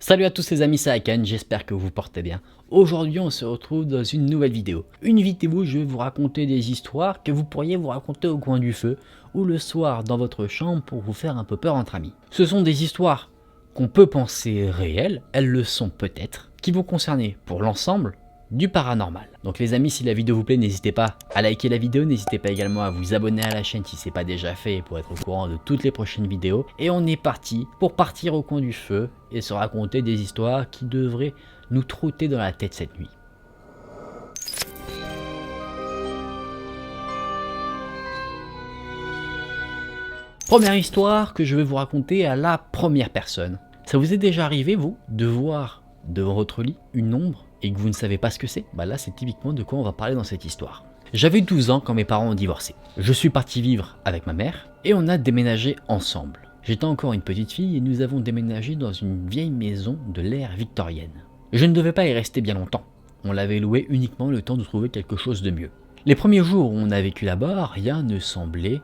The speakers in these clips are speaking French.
Salut à tous les amis, c'est Akan, j'espère que vous vous portez bien. Aujourd'hui on se retrouve dans une nouvelle vidéo. Une vidéo où je vais vous raconter des histoires que vous pourriez vous raconter au coin du feu ou le soir dans votre chambre pour vous faire un peu peur entre amis. Ce sont des histoires qu'on peut penser réelles, elles le sont peut-être, qui vont concerner pour l'ensemble du paranormal. Donc les amis, si la vidéo vous plaît, n'hésitez pas à liker la vidéo, n'hésitez pas également à vous abonner à la chaîne si ce n'est pas déjà fait pour être au courant de toutes les prochaines vidéos. Et on est parti pour partir au coin du feu et se raconter des histoires qui devraient nous trotter dans la tête cette nuit. Première histoire que je vais vous raconter à la première personne. Ça vous est déjà arrivé, vous, de voir devant votre lit une ombre et que vous ne savez pas ce que c'est? Bah là, c'est typiquement de quoi on va parler dans cette histoire. J'avais 12 ans quand mes parents ont divorcé. Je suis parti vivre avec ma mère et on a déménagé ensemble. J'étais encore une petite fille et nous avons déménagé dans une vieille maison de l'ère victorienne. Je ne devais pas y rester bien longtemps. On l'avait loué uniquement le temps de trouver quelque chose de mieux. Les premiers jours où on a vécu là-bas, rien ne semblait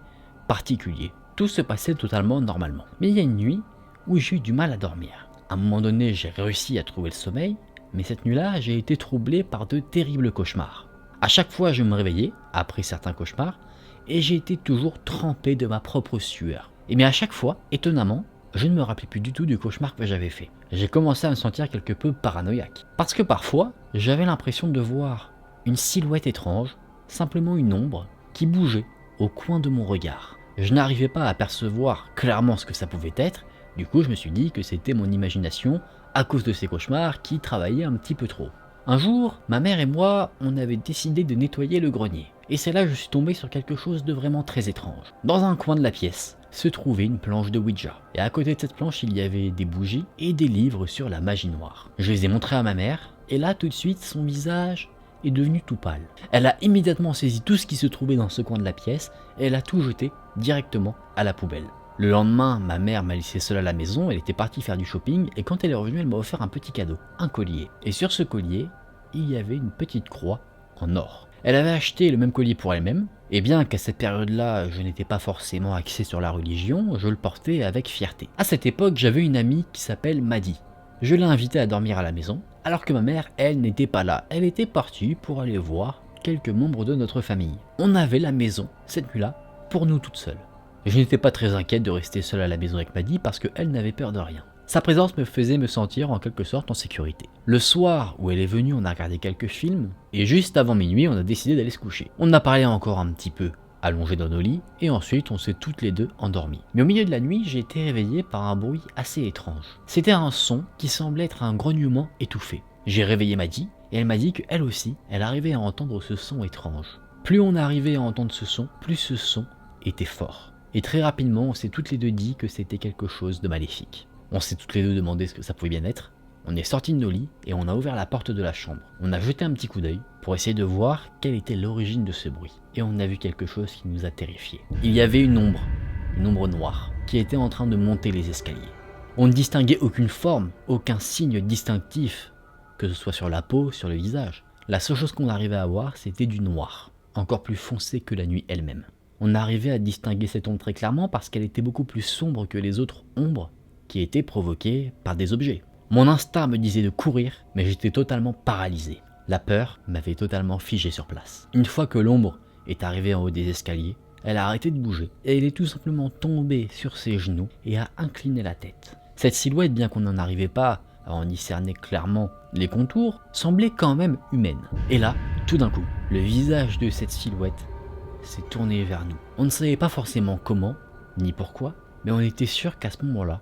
particulier. Tout se passait totalement normalement. Mais il y a une nuit où j'ai eu du mal à dormir. À un moment donné, j'ai réussi à trouver le sommeil, mais cette nuit-là, j'ai été troublé par de terribles cauchemars. À chaque fois, je me réveillais, après certains cauchemars, et j'ai été toujours trempé de ma propre sueur. Et mais à chaque fois, étonnamment, je ne me rappelais plus du tout du cauchemar que j'avais fait. J'ai commencé à me sentir quelque peu paranoïaque. Parce que parfois, j'avais l'impression de voir une silhouette étrange, simplement une ombre, qui bougeait au coin de mon regard. Je n'arrivais pas à percevoir clairement ce que ça pouvait être, du coup je me suis dit que c'était mon imagination à cause de ces cauchemars qui travaillaient un petit peu trop. Un jour, ma mère et moi, on avait décidé de nettoyer le grenier. Et c'est là que je suis tombé sur quelque chose de vraiment très étrange. Dans un coin de la pièce se trouvait une planche de Ouija. Et à côté de cette planche, il y avait des bougies et des livres sur la magie noire. Je les ai montrés à ma mère, et là tout de suite, son visage est devenu tout pâle. Elle a immédiatement saisi tout ce qui se trouvait dans ce coin de la pièce, et elle a tout jeté directement à la poubelle. Le lendemain, ma mère m'a laissé seule à la maison, elle était partie faire du shopping et quand elle est revenue, elle m'a offert un petit cadeau, un collier. Et sur ce collier, il y avait une petite croix en or. Elle avait acheté le même collier pour elle-même, et bien qu'à cette période-là, je n'étais pas forcément axé sur la religion, je le portais avec fierté. À cette époque, j'avais une amie qui s'appelle Maddy. Je l'ai invitée à dormir à la maison, alors que ma mère, elle, n'était pas là. Elle était partie pour aller voir quelques membres de notre famille. On avait la maison, cette nuit-là, pour nous toutes seules. Je n'étais pas très inquiète de rester seule à la maison avec Maddy parce qu'elle n'avait peur de rien. Sa présence me faisait me sentir en quelque sorte en sécurité. Le soir où elle est venue, on a regardé quelques films, et juste avant minuit, on a décidé d'aller se coucher. On a parlé encore un petit peu, allongés dans nos lits, et ensuite on s'est toutes les deux endormies. Mais au milieu de la nuit, j'ai été réveillé par un bruit assez étrange. C'était un son qui semblait être un grognement étouffé. J'ai réveillé Maddy, et elle m'a dit qu'elle aussi, elle arrivait à entendre ce son étrange. Plus on arrivait à entendre ce son, plus ce son était fort. Et très rapidement, on s'est toutes les deux dit que c'était quelque chose de maléfique. On s'est toutes les deux demandé ce que ça pouvait bien être. On est sortis de nos lits et on a ouvert la porte de la chambre. On a jeté un petit coup d'œil pour essayer de voir quelle était l'origine de ce bruit. Et on a vu quelque chose qui nous a terrifiés. Il y avait une ombre noire, qui était en train de monter les escaliers. On ne distinguait aucune forme, aucun signe distinctif, que ce soit sur la peau, sur le visage. La seule chose qu'on arrivait à voir, c'était du noir, encore plus foncé que la nuit elle-même. On arrivait à distinguer cette ombre très clairement parce qu'elle était beaucoup plus sombre que les autres ombres qui étaient provoquées par des objets. Mon instinct me disait de courir, mais j'étais totalement paralysé. La peur m'avait totalement figé sur place. Une fois que l'ombre est arrivée en haut des escaliers, elle a arrêté de bouger et elle est tout simplement tombée sur ses genoux et a incliné la tête. Cette silhouette, bien qu'on n'en arrivait pas à en discerner clairement les contours, semblait quand même humaine. Et là, tout d'un coup, le visage de cette silhouette s'est tourné vers nous. On ne savait pas forcément comment, ni pourquoi, mais on était sûr qu'à ce moment-là,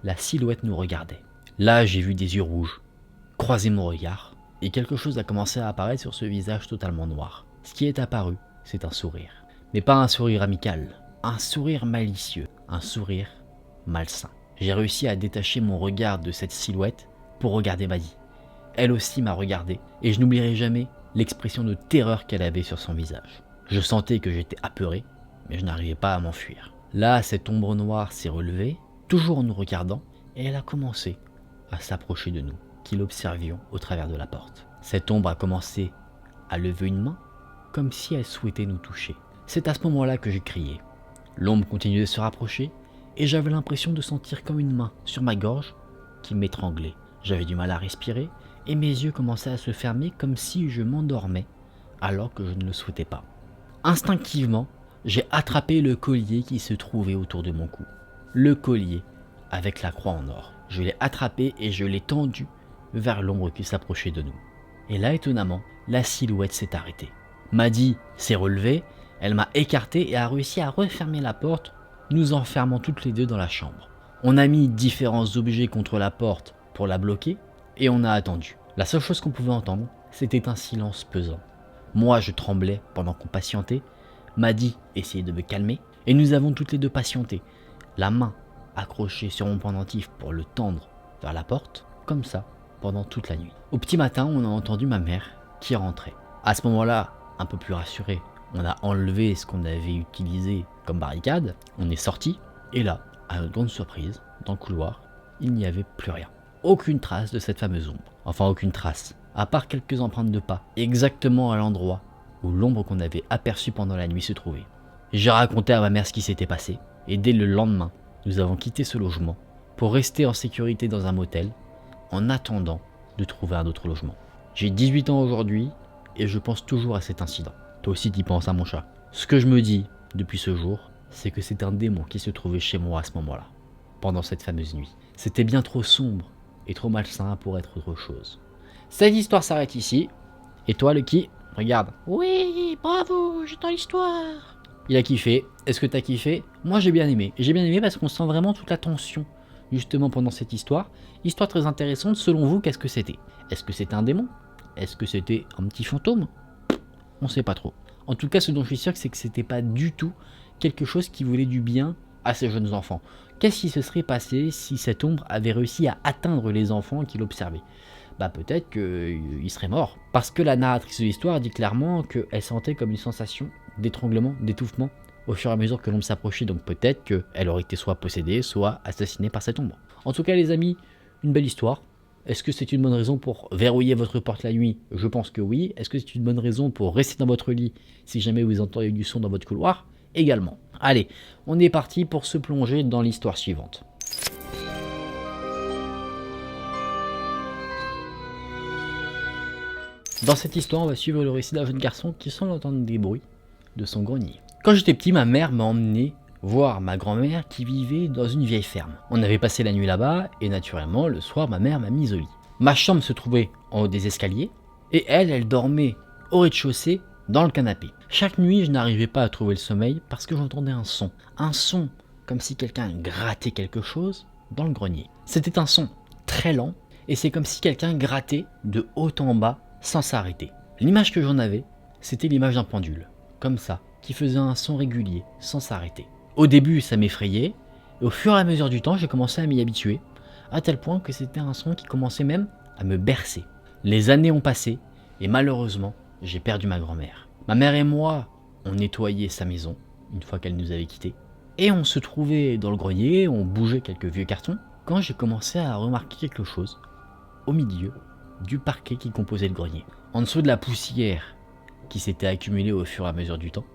la silhouette nous regardait. Là, j'ai vu des yeux rouges croiser mon regard, et quelque chose a commencé à apparaître sur ce visage totalement noir. Ce qui est apparu, c'est un sourire. Mais pas un sourire amical, un sourire malicieux, un sourire malsain. J'ai réussi à détacher mon regard de cette silhouette pour regarder Maddy. Elle aussi m'a regardé, et je n'oublierai jamais l'expression de terreur qu'elle avait sur son visage. Je sentais que j'étais apeuré, mais je n'arrivais pas à m'enfuir. Là, cette ombre noire s'est relevée, toujours en nous regardant, et elle a commencé à s'approcher de nous, qui l'observions au travers de la porte. Cette ombre a commencé à lever une main, comme si elle souhaitait nous toucher. C'est à ce moment-là que j'ai crié. L'ombre continuait de se rapprocher, et j'avais l'impression de sentir comme une main sur ma gorge qui m'étranglait. J'avais du mal à respirer et mes yeux commençaient à se fermer comme si je m'endormais alors que je ne le souhaitais pas. Instinctivement, j'ai attrapé le collier qui se trouvait autour de mon cou. Le collier avec la croix en or. Je l'ai attrapé et je l'ai tendu vers l'ombre qui s'approchait de nous. Et là, étonnamment, la silhouette s'est arrêtée. Maddy s'est relevée, elle m'a écarté et a réussi à refermer la porte, nous enfermant toutes les deux dans la chambre. On a mis différents objets contre la porte pour la bloquer et on a attendu. La seule chose qu'on pouvait entendre, c'était un silence pesant. Moi, je tremblais pendant qu'on patientait. Maddy essayait de me calmer et nous avons toutes les deux patienté, la main accrochée sur mon pendentif pour le tendre vers la porte, comme ça, pendant toute la nuit. Au petit matin, on a entendu ma mère qui rentrait. À ce moment-là, un peu plus rassuré, on a enlevé ce qu'on avait utilisé comme barricade, on est sorti, et là, à notre grande surprise, dans le couloir, il n'y avait plus rien. Aucune trace de cette fameuse ombre. Enfin, aucune trace, à part quelques empreintes de pas, exactement à l'endroit où l'ombre qu'on avait aperçue pendant la nuit se trouvait. J'ai raconté à ma mère ce qui s'était passé, et dès le lendemain, nous avons quitté ce logement pour rester en sécurité dans un motel, en attendant de trouver un autre logement. J'ai 18 ans aujourd'hui, et je pense toujours à cet incident. Toi aussi t'y penses à mon chat. Ce que je me dis depuis ce jour, c'est que c'est un démon qui se trouvait chez moi à ce moment-là, pendant cette fameuse nuit. C'était bien trop sombre et trop malsain pour être autre chose. Cette histoire s'arrête ici. Et toi, Lucky, regarde. Oui, bravo, j'attends l'histoire. Il a kiffé. Est-ce que t'as kiffé? Moi, j'ai bien aimé. J'ai bien aimé parce qu'on sent vraiment toute la tension, justement, pendant cette histoire. Histoire très intéressante. Selon vous, qu'est-ce que c'était? Est-ce que c'était un démon? Est-ce que c'était un petit fantôme? On sait pas trop. En tout cas, ce dont je suis sûr, c'est que c'était pas du tout quelque chose qui voulait du bien à ces jeunes enfants. Qu'est-ce qui se serait passé si cette ombre avait réussi à atteindre les enfants qui l'observaient? Bah peut-être qu'il serait mort. Parce que la narratrice de l'histoire dit clairement qu'elle sentait comme une sensation d'étranglement, d'étouffement au fur et à mesure que l'ombre s'approchait. Donc peut-être qu'elle aurait été soit possédée, soit assassinée par cette ombre. En tout cas les amis, une belle histoire. Est-ce que c'est une bonne raison pour verrouiller votre porte la nuit? Je pense que oui. Est-ce que c'est une bonne raison pour rester dans votre lit si jamais vous entendez du son dans votre couloir? Également. Allez, on est parti pour se plonger dans l'histoire suivante. Dans cette histoire, on va suivre le récit d'un jeune garçon qui semble entendre des bruits de son grenier. Quand j'étais petit, ma mère m'a emmené voir ma grand-mère qui vivait dans une vieille ferme. On avait passé la nuit là-bas et naturellement, le soir, ma mère m'a mis au lit. Ma chambre se trouvait en haut des escaliers et elle dormait au rez-de-chaussée dans le canapé. Chaque nuit, je n'arrivais pas à trouver le sommeil parce que j'entendais un son comme si quelqu'un grattait quelque chose dans le grenier. C'était un son très lent et c'est comme si quelqu'un grattait de haut en bas sans s'arrêter. L'image que j'en avais, c'était l'image d'un pendule, comme ça, qui faisait un son régulier, sans s'arrêter. Au début, ça m'effrayait, et au fur et à mesure du temps, j'ai commencé à m'y habituer, à tel point que c'était un son qui commençait même à me bercer. Les années ont passé, et malheureusement, j'ai perdu ma grand-mère. Ma mère et moi, on nettoyait sa maison, une fois qu'elle nous avait quittés, et on se trouvait dans le grenier, on bougeait quelques vieux cartons, quand j'ai commencé à remarquer quelque chose, au milieu du parquet qui composait le grenier. En dessous de la poussière qui s'était accumulée au fur et à mesure du temps,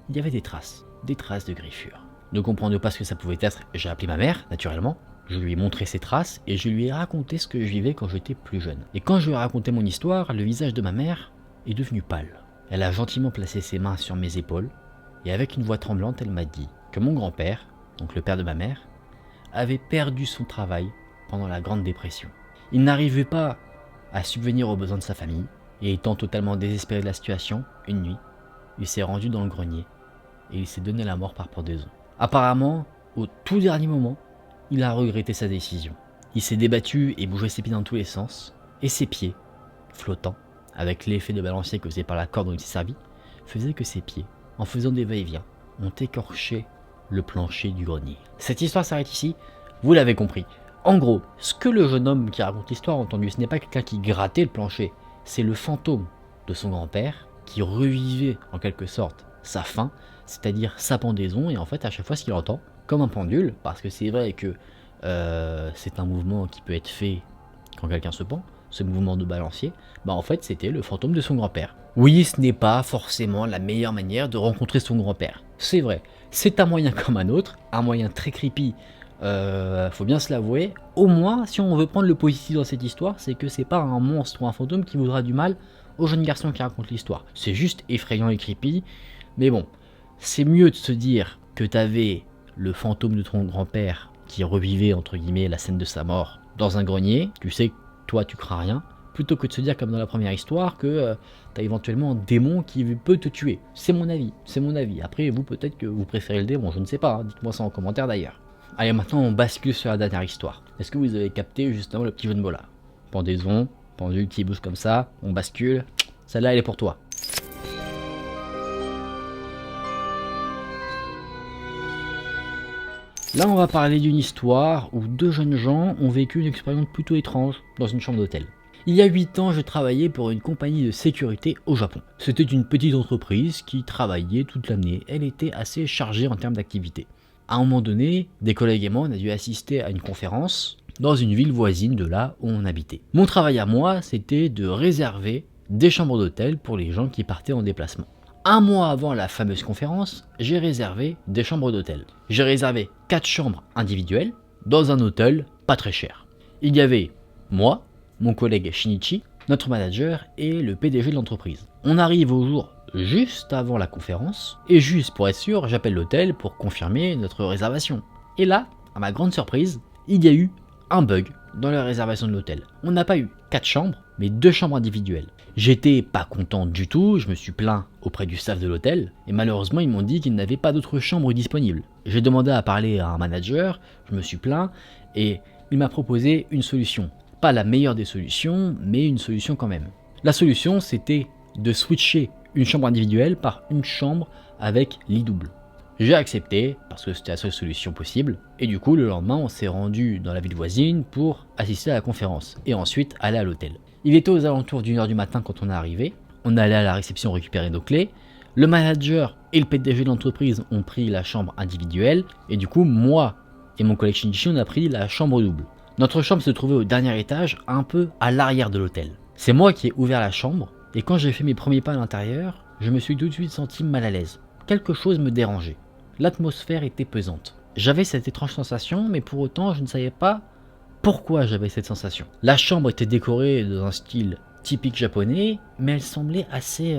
il y avait des traces de griffures. Ne comprenant pas ce que ça pouvait être, j'ai appelé ma mère, naturellement. Je lui ai montré ces traces et je lui ai raconté ce que je vivais quand j'étais plus jeune. Et quand je lui ai raconté mon histoire, le visage de ma mère est devenu pâle. Elle a gentiment placé ses mains sur mes épaules et avec une voix tremblante, elle m'a dit que mon grand-père, donc le père de ma mère, avait perdu son travail pendant la Grande Dépression. Il n'arrivait pas à subvenir aux besoins de sa famille, et étant totalement désespéré de la situation, une nuit, il s'est rendu dans le grenier, et il s'est donné la mort par pendaison. Apparemment, au tout dernier moment, il a regretté sa décision. Il s'est débattu et bougé ses pieds dans tous les sens, et ses pieds, flottants, avec l'effet de balancier causé par la corde dont il s'est servi, faisaient que ses pieds, en faisant des va-et-vient, ont écorché le plancher du grenier. Cette histoire s'arrête ici, vous l'avez compris. En gros, ce que le jeune homme qui raconte l'histoire a entendu, ce n'est pas quelqu'un qui grattait le plancher, c'est le fantôme de son grand-père qui revivait en quelque sorte sa fin, c'est-à-dire sa pendaison, et en fait à chaque fois ce qu'il entend, comme un pendule, parce que c'est vrai que c'est un mouvement qui peut être fait quand quelqu'un se pend, ce mouvement de balancier, bah en fait c'était le fantôme de son grand-père. Oui, ce n'est pas forcément la meilleure manière de rencontrer son grand-père, c'est vrai, c'est un moyen comme un autre, un moyen très creepy Faut bien se l'avouer. Au moins, si on veut prendre le positif dans cette histoire, c'est que c'est pas un monstre ou un fantôme qui voudra du mal au jeune garçon qui raconte l'histoire. C'est juste effrayant et creepy. Mais bon, c'est mieux de se dire que t'avais le fantôme de ton grand-père qui revivait entre guillemets la scène de sa mort dans un grenier. Tu sais que toi tu crains rien. Plutôt que de se dire comme dans la première histoire que t'as éventuellement un démon qui peut te tuer. C'est mon avis, c'est mon avis. Après vous peut-être que vous préférez le démon, je ne sais pas. Hein. Dites-moi ça en commentaire d'ailleurs. Allez, maintenant on bascule sur la dernière histoire. Est-ce que vous avez capté justement le petit jeu de mots là? Pendaison, pendule qui bouge comme ça, on bascule. Celle-là elle est pour toi. Là on va parler d'une histoire où deux jeunes gens ont vécu une expérience plutôt étrange dans une chambre d'hôtel. Il y a 8 ans, je travaillais pour une compagnie de sécurité au Japon. C'était une petite entreprise qui travaillait toute l'année. Elle était assez chargée en termes d'activité. À un moment donné, des collègues et moi, on a dû assister à une conférence dans une ville voisine de là où on habitait. Mon travail à moi, c'était de réserver des chambres d'hôtel pour les gens qui partaient en déplacement. Un mois avant la fameuse conférence, j'ai réservé des chambres d'hôtel. J'ai réservé 4 chambres individuelles dans un hôtel pas très cher. Il y avait moi, mon collègue Shinichi, notre manager et le PDG de l'entreprise. On arrive au jour juste avant la conférence, et juste pour être sûr, j'appelle l'hôtel pour confirmer notre réservation. Et là, à ma grande surprise, il y a eu un bug dans la réservation de l'hôtel. On n'a pas eu 4 chambres, mais 2 chambres individuelles. J'étais pas content du tout, je me suis plaint auprès du staff de l'hôtel, et malheureusement ils m'ont dit qu'ils n'avaient pas d'autres chambres disponibles. J'ai demandé à parler à un manager, je me suis plaint, et il m'a proposé une solution. Pas la meilleure des solutions, mais une solution quand même. La solution, c'était de switcher une chambre individuelle par une chambre avec lit double. J'ai accepté, parce que c'était la seule solution possible, et du coup, le lendemain, on s'est rendu dans la ville voisine pour assister à la conférence, et ensuite aller à l'hôtel. Il était aux alentours d'1h du matin quand on est arrivé, on est allé à la réception récupérer nos clés, le manager et le PDG de l'entreprise ont pris la chambre individuelle, et du coup, moi et mon collègue Shinichi, on a pris la chambre double. Notre chambre se trouvait au dernier étage, un peu à l'arrière de l'hôtel. C'est moi qui ai ouvert la chambre, et quand j'ai fait mes premiers pas à l'intérieur, je me suis tout de suite senti mal à l'aise. Quelque chose me dérangeait. L'atmosphère était pesante. J'avais cette étrange sensation, mais pour autant, je ne savais pas pourquoi j'avais cette sensation. La chambre était décorée dans un style typique japonais, mais elle semblait assez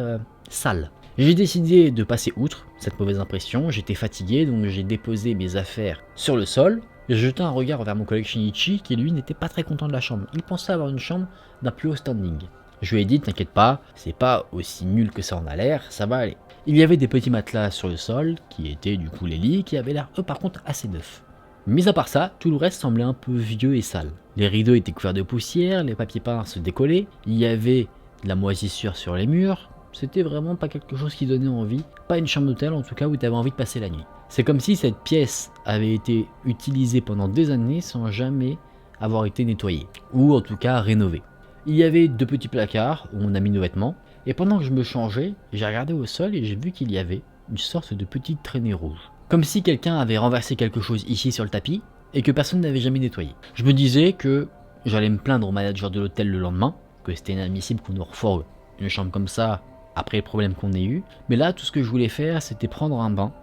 sale. J'ai décidé de passer outre cette mauvaise impression, j'étais fatigué, donc j'ai déposé mes affaires sur le sol. J'ai jeté un regard vers mon collègue Shinichi qui lui n'était pas très content de la chambre. Il pensait avoir une chambre d'un plus haut standing. Je lui ai dit t'inquiète pas, c'est pas aussi nul que ça en a l'air, ça va aller. Il y avait des petits matelas sur le sol, qui étaient du coup les lits, qui avaient l'air eux par contre assez neufs. Mis à part ça, tout le reste semblait un peu vieux et sale. Les rideaux étaient couverts de poussière, les papiers peints se décollaient, il y avait de la moisissure sur les murs. C'était vraiment pas quelque chose qui donnait envie, pas une chambre d'hôtel en tout cas où tu avais envie de passer la nuit. C'est comme si cette pièce avait été utilisée pendant des années sans jamais avoir été nettoyée, ou en tout cas rénovée. Il y avait 2 petits placards où on a mis nos vêtements, et pendant que je me changeais, j'ai regardé au sol et j'ai vu qu'il y avait une sorte de petite traînée rouge. Comme si quelqu'un avait renversé quelque chose ici sur le tapis, et que personne n'avait jamais nettoyé. Je me disais que j'allais me plaindre au manager de l'hôtel le lendemain, que c'était inadmissible qu'on nous refourgue une chambre comme ça après les problèmes qu'on ait eu, mais là tout ce que je voulais faire c'était prendre un bain,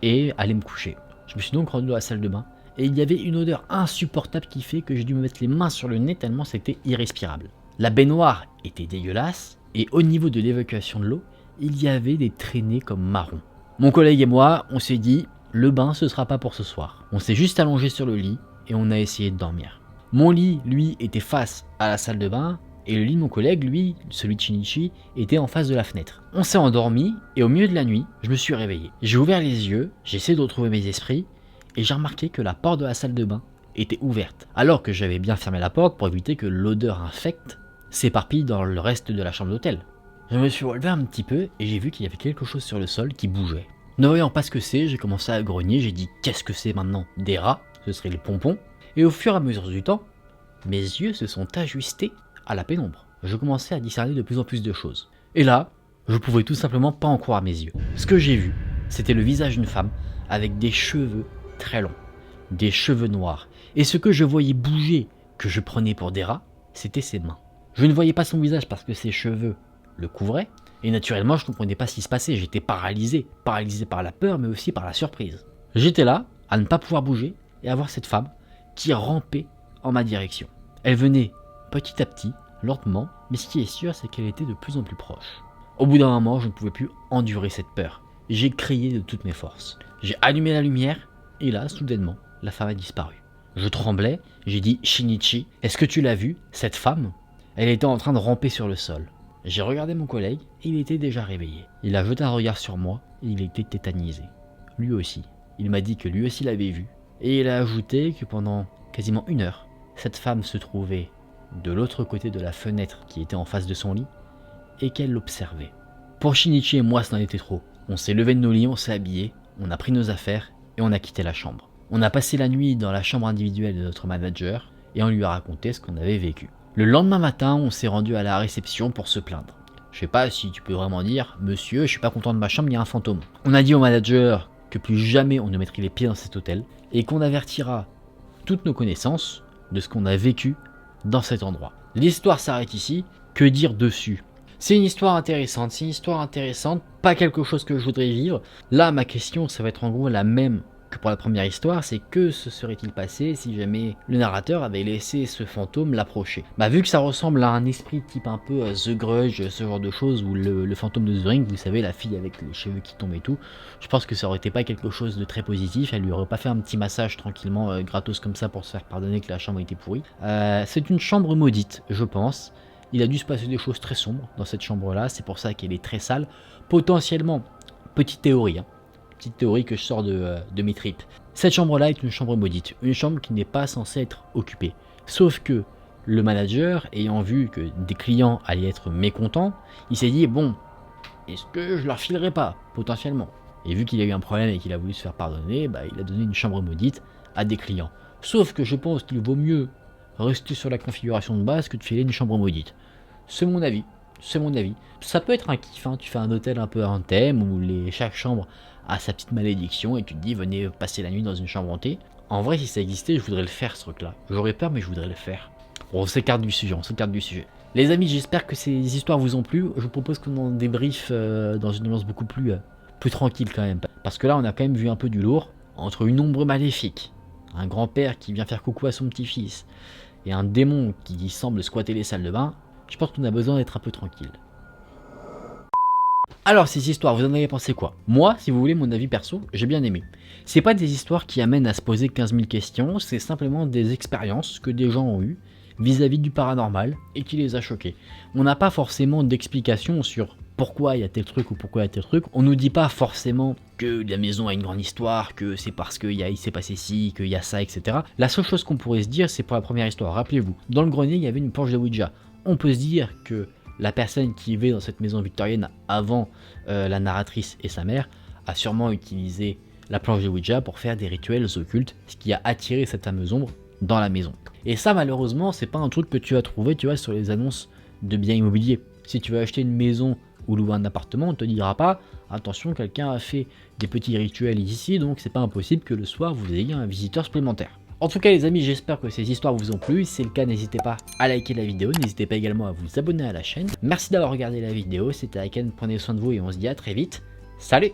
et aller me coucher. Je me suis donc rendu dans la salle de bain et il y avait une odeur insupportable qui fait que j'ai dû me mettre les mains sur le nez tellement c'était irrespirable. La baignoire était dégueulasse et au niveau de l'évacuation de l'eau, il y avait des traînées comme marron. Mon collègue et moi, on s'est dit le bain ce sera pas pour ce soir. On s'est juste allongé sur le lit et on a essayé de dormir. Mon lit, lui, était face à la salle de bain et le lit de mon collègue, lui, celui de Shinichi, était en face de la fenêtre. On s'est endormi, et au milieu de la nuit, je me suis réveillé. J'ai ouvert les yeux, j'ai essayé de retrouver mes esprits, et j'ai remarqué que la porte de la salle de bain était ouverte, alors que j'avais bien fermé la porte pour éviter que l'odeur infecte s'éparpille dans le reste de la chambre d'hôtel. Je me suis relevé un petit peu, et j'ai vu qu'il y avait quelque chose sur le sol qui bougeait. Ne voyant pas ce que c'est, j'ai commencé à grogner, j'ai dit « Qu'est-ce que c'est maintenant ?» Des rats, ce serait les pompons, et au fur et à mesure du temps, mes yeux se sont ajustés à la pénombre. Je commençais à discerner de plus en plus de choses. Et là, je pouvais tout simplement pas en croire mes yeux. Ce que j'ai vu, c'était le visage d'une femme avec des cheveux très longs, des cheveux noirs. Et ce que je voyais bouger, que je prenais pour des rats, c'était ses mains. Je ne voyais pas son visage parce que ses cheveux le couvraient, et naturellement je comprenais pas ce qui se passait, j'étais paralysé par la peur mais aussi par la surprise. J'étais là, à ne pas pouvoir bouger, et à voir cette femme qui rampait en ma direction. Elle venait petit à petit, lentement, mais ce qui est sûr, c'est qu'elle était de plus en plus proche. Au bout d'un moment, je ne pouvais plus endurer cette peur. J'ai crié de toutes mes forces. J'ai allumé la lumière, et là, soudainement, la femme a disparu. Je tremblais, j'ai dit « Shinichi, est-ce que tu l'as vue, cette femme ?» Elle était en train de ramper sur le sol. J'ai regardé mon collègue, et il était déjà réveillé. Il a jeté un regard sur moi, et il était tétanisé. Lui aussi. Il m'a dit que lui aussi l'avait vue. Et il a ajouté que pendant quasiment 1 heure, cette femme se trouvait de l'autre côté de la fenêtre qui était en face de son lit, et qu'elle l'observait. Pour Shinichi et moi, ça en était trop. On s'est levé de nos lits, on s'est habillés, on a pris nos affaires, et on a quitté la chambre. On a passé la nuit dans la chambre individuelle de notre manager, et on lui a raconté ce qu'on avait vécu. Le lendemain matin, on s'est rendu à la réception pour se plaindre. Je sais pas si tu peux vraiment dire « Monsieur, je suis pas content de ma chambre, il y a un fantôme ». On a dit au manager que plus jamais on ne mettrait les pieds dans cet hôtel, et qu'on avertira toutes nos connaissances de ce qu'on a vécu dans cet endroit. L'histoire s'arrête ici, que dire dessus? C'est une histoire intéressante, pas quelque chose que je voudrais vivre. Là, ma question, ça va être en gros la même que pour la première histoire, c'est que se serait-il passé si jamais le narrateur avait laissé ce fantôme l'approcher? Vu que ça ressemble à un esprit type un peu The Grudge, ce genre de choses, ou le fantôme de The Ring, vous savez, la fille avec les cheveux qui tombent et tout, je pense que ça aurait été pas quelque chose de très positif, elle lui aurait pas fait un petit massage tranquillement, gratos comme ça pour se faire pardonner que la chambre était pourrie. C'est une chambre maudite, je pense. Il a dû se passer des choses très sombres dans cette chambre-là, c'est pour ça qu'elle est très sale. Potentiellement, petite théorie que je sors de mes tripes. Cette chambre-là est une chambre maudite, une chambre qui n'est pas censée être occupée. Sauf que le manager, ayant vu que des clients allaient être mécontents, il s'est dit, bon, est-ce que je leur filerai pas, potentiellement? Et vu qu'il a eu un problème et qu'il a voulu se faire pardonner, il a donné une chambre maudite à des clients. Sauf que je pense qu'il vaut mieux rester sur la configuration de base que de filer une chambre maudite. C'est mon avis. Ça peut être un kiff, tu fais un hôtel un peu à un thème où chaque chambre a sa petite malédiction et tu te dis venez passer la nuit dans une chambre hantée. En vrai, si ça existait, je voudrais le faire ce truc-là. J'aurais peur, mais je voudrais le faire. On s'écarte du sujet, Les amis, j'espère que ces histoires vous ont plu. Je vous propose qu'on en débriefe dans une ambiance beaucoup plus tranquille quand même. Parce que là, on a quand même vu un peu du lourd. Entre une ombre maléfique, un grand-père qui vient faire coucou à son petit-fils, et un démon qui semble squatter les salles de bain, je pense qu'on a besoin d'être un peu tranquille. Alors ces histoires, vous en avez pensé quoi? Moi, si vous voulez mon avis perso, j'ai bien aimé. C'est pas des histoires qui amènent à se poser 15 000 questions, c'est simplement des expériences que des gens ont eues vis-à-vis du paranormal et qui les a choqués. On n'a pas forcément d'explication sur pourquoi il y a tel truc ou pourquoi il y a tel truc. On nous dit pas forcément que la maison a une grande histoire, que c'est parce qu'il s'est passé ci, qu'il y a ça, etc. La seule chose qu'on pourrait se dire, c'est pour la première histoire. Rappelez-vous, dans le grenier, il y avait une planche de Ouija. On peut se dire que la personne qui vivait dans cette maison victorienne avant la narratrice et sa mère a sûrement utilisé la planche de Ouija pour faire des rituels occultes, ce qui a attiré cette fameuse ombre dans la maison. Et ça, malheureusement, c'est pas un truc que tu vas trouver, tu vois, sur les annonces de biens immobiliers. Si tu veux acheter une maison ou louer un appartement, on te dira pas attention, quelqu'un a fait des petits rituels ici, donc c'est pas impossible que le soir vous ayez un visiteur supplémentaire. En tout cas les amis, j'espère que ces histoires vous ont plu. Si c'est le cas, n'hésitez pas à liker la vidéo, n'hésitez pas également à vous abonner à la chaîne. Merci d'avoir regardé la vidéo, c'était Aiken, prenez soin de vous et on se dit à très vite. Salut!